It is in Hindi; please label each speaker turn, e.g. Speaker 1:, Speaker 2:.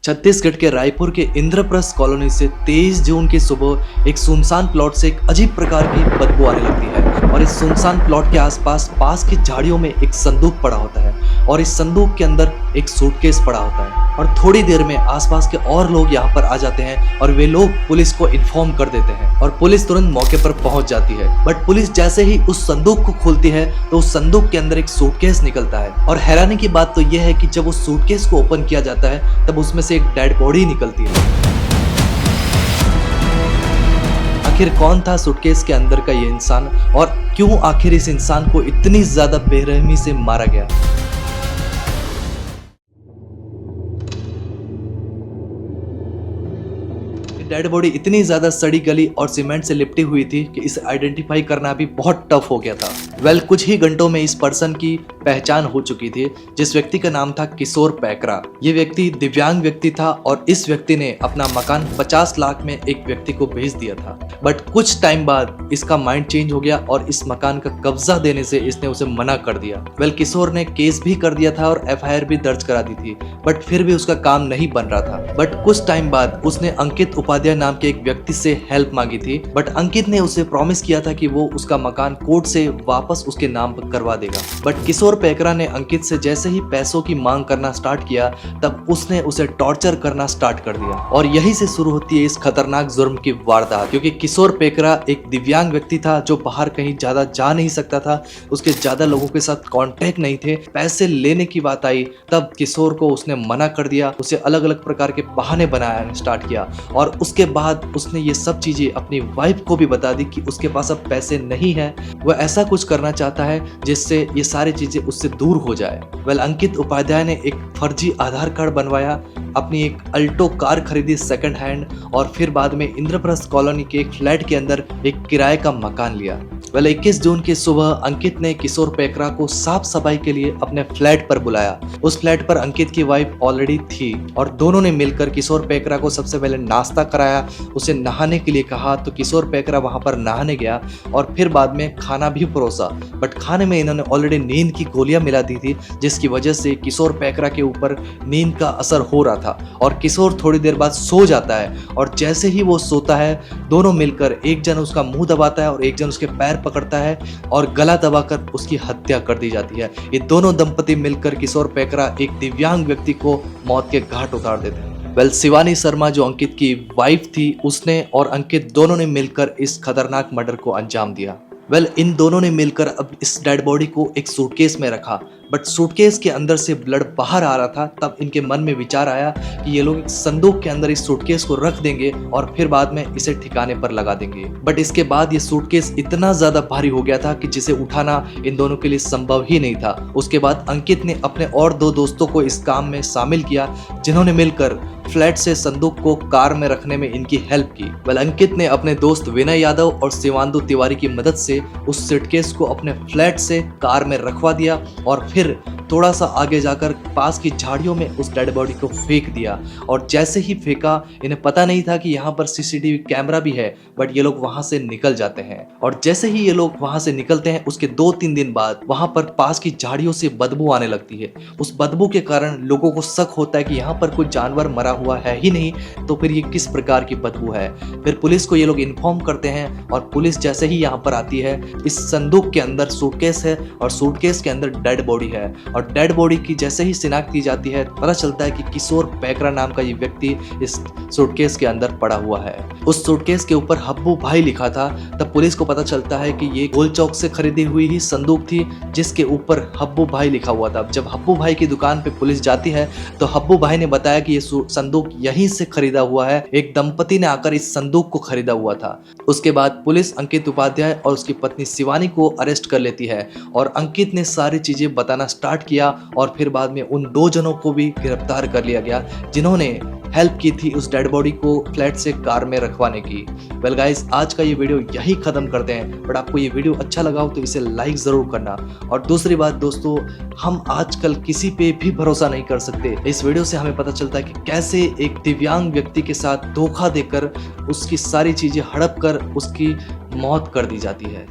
Speaker 1: छत्तीसगढ़ के रायपुर के इंद्रप्रस्थ कॉलोनी से 23 जून की सुबह एक सुनसान प्लॉट से एक अजीब प्रकार की बदबू आने लगती है और इस सुनसान प्लॉट के आसपास पास की झाड़ियों में एक संदूक पड़ा होता है और इस संदूक के अंदर एक सूटकेस पड़ा होता है और थोड़ी देर में आसपास के और लोग यहाँ पर आ जाते हैं और वे लोग पुलिस को इन्फॉर्म कर देते हैं और पुलिस तुरंत मौके पर पहुंच जाती है। बट पुलिस जैसे ही उस संदूक को खोलती है तो उस संदूक के अंदर एक सूटकेस निकलता है और हैरानी की बात तो यह है कि जब उस सूटकेस को ओपन किया जाता है तब उसमें से एक डेड बॉडी निकलती है। आखिर कौन था सूटकेस के अंदर का ये इंसान और क्यों आखिर इस इंसान को इतनी ज्यादा बेरहमी से मारा गया। डेड बॉडी इतनी ज्यादा सड़ी गली और सीमेंट से लिपटी हुई थी कि इसे आइडेंटिफाई करना भी बहुत टफ हो गया था। कुछ ही घंटों में इस पर्सन की पहचान हो चुकी थी, जिस व्यक्ति का नाम था किशोर पैकरा। ये व्यक्ति दिव्यांग व्यक्ति था और इस व्यक्ति ने अपना मकान 50 लाख में एक व्यक्ति को बेच दिया था। बट कुछ टाइम बाद इसका माइंड चेंज हो गया और इस मकान का कब्जा देने से इसने उसे मना कर दिया। किशोर ने केस भी कर दिया था और FIR भी दर्ज करा दी थी, बट फिर भी उसका काम नहीं बन रहा था। बट कुछ टाइम बाद उसने अंकित उपाध्याय नाम के एक व्यक्ति से हेल्प मांगी थी, बट अंकित ने उसे प्रॉमिस किया था कि वो उसका मकान कोर्ट से वापस उसके नाम पर करवा देगा। बट किशोर पैकरा ने अंकित से जैसे ही पैसों की मांग करना स्टार्ट किया तब उसने उसे टॉर्चर करना स्टार्ट कर दिया और यही से शुरू होती है इस खतरनाक जुर्म की वारदात। क्योंकि किशोर पैकरा एक दिव्यांग व्यक्ति था जो बाहर कहीं ज्यादा जा नहीं सकता था, उसके ज्यादा लोगों के साथ कांटेक्ट नहीं थे। पैसे लेने की बात आई तब किशोर को उसने मना कर दिया, उसे अलग अलग प्रकार के बहाने बनाना स्टार्ट किया और उसके बाद उसने ये सब चीजें अपनी वाइफ को भी बता दी कि उसके पास अब पैसे नहीं है, वह ऐसा कुछ करना चाहता है जिससे ये सारी चीजें उससे दूर हो जाए। अंकित उपाध्याय ने एक फर्जी आधार कार्ड बनवाया, अपनी एक अल्टो कार खरीदी सेकंड हैंड और फिर बाद में इंद्रप्रस्थ कॉलोनी के एक फ्लैट के अंदर एक किराए का मकान लिया। 21 जून की सुबह अंकित ने किशोर पैकरा को साफ सफाई के लिए अपने फ्लैट पर बुलाया। उस फ्लैट पर अंकित की वाइफ ऑलरेडी थी और दोनों ने मिलकर किशोर पैकरा को सबसे पहले नाश्ता कराया, उसे नहाने के लिए कहा तो किशोर पैकरा वहां पर नहाने गया और फिर बाद में खाना भी परोसा। बट खाने में इन्होंने ऑलरेडी नींद की गोलियां मिला दी थी, जिसकी वजह से किशोर पैकरा के ऊपर नींद का असर हो रहा था और किशोर थोड़ी देर बाद सो जाता है और जैसे ही वो सोता है दोनों मिलकर एक जन उसका मुंह दबाता है और एक जन उसके पैर पकड़ता है और गला दबाकर उसकी हत्या कर दी जाती है। ये दोनों दंपति मिलकर किशोर पैकरा एक दिव्यांग व्यक्ति को मौत के घाट उतार देते हैं। शिवानी शर्मा जो अंकित की वाइफ थी, उसने और अंकित दोनों ने मिलकर इस खतरनाक मर्डर को अंजाम दिया। इन दोनों ने मिलकर अब इस डेड बॉडी को एक सूटकेस में रखा, बट सूटकेस के अंदर से ब्लड बाहर आ रहा था। तब इनके मन में विचार आया कि ये लोग संदूक के अंदर इस सूटकेस को रख देंगे और फिर बाद में इसे ठिकाने पर लगा देंगे। बट इसके बाद ये सूटकेस इतना ज्यादा भारी हो गया था कि जिसे उठाना इन दोनों के लिए संभव ही नहीं था। उसके बाद अंकित ने अपने और 2 दोस्तों को इस काम में शामिल किया, जिन्होंने मिलकर फ्लैट से संदूक को कार में रखने में इनकी हेल्प की। अंकित ने अपने दोस्त विनय यादव और शिवांदु तिवारी की मदद से उस सूटकेस को अपने फ्लैट से कार में रखवा दिया और फिर थोड़ा सा आगे जाकर पास की झाड़ियों में उस डेड बॉडी को फेंक दिया। और जैसे ही फेंका, इन्हें पता नहीं था कि यहाँ पर CCTV कैमरा भी है, बट ये लोग वहां से निकल जाते हैं और जैसे ही ये लोग वहां से निकलते हैं उसके 2-3 दिन बाद वहां पर पास की झाड़ियों से बदबू आने लगती है। उस बदबू के कारण लोगों को शक होता है कि यहाँ पर कोई जानवर मरा हुआ है ही नहीं, तो फिर ये किस प्रकार की बदबू है। फिर पुलिस को ये लोग इन्फॉर्म करते हैं और पुलिस जैसे ही यहाँ पर आती है, इस संदूक के अंदर सूटकेस है और सूटकेस के अंदर डेड बॉडी है और डेड बॉडी की जैसे ही शिनाख्त की जाती है पता चलता है कि किशोर पैकरा नाम का ये व्यक्ति इस सूटकेस के अंदर पड़ा हुआ है। उस सूटकेस के ऊपर हब्बू भाई लिखा था। तब पुलिस को पता चलता है कि ये गोल चौक से खरीदी हुई ही संदूक थी जिसके ऊपर हब्बू भाई लिखा हुआ था। जब हब्बू भाई की दुकान पे पुलिस जाती है तो हब्बू भाई ने बताया कि ये संदूक यहीं से खरीदा हुआ है, एक दंपति ने आकर इस संदूक को खरीदा हुआ था। उसके बाद पुलिस अंकित उपाध्याय और उसकी पत्नी शिवानी को अरेस्ट कर लेती है और अंकित ने सारी चीजें बताना स्टार्ट किया और फिर बाद में उन 2 जनों को भी गिरफ्तार कर लिया गया जिन्होंने हेल्प की थी उस डेड बॉडी को फ्लैट से कार में रखवाने की। गाइस, आज का ये वीडियो यही खत्म करते हैं, बट आपको ये वीडियो अच्छा लगा हो तो इसे लाइक जरूर करना। और दूसरी बात दोस्तों, हम आजकल किसी पे भी भरोसा नहीं कर सकते। इस वीडियो से हमें पता चलता है कि कैसे एक दिव्यांग व्यक्ति के साथ धोखा देकर उसकी सारी चीजें हड़प कर उसकी मौत कर दी जाती है।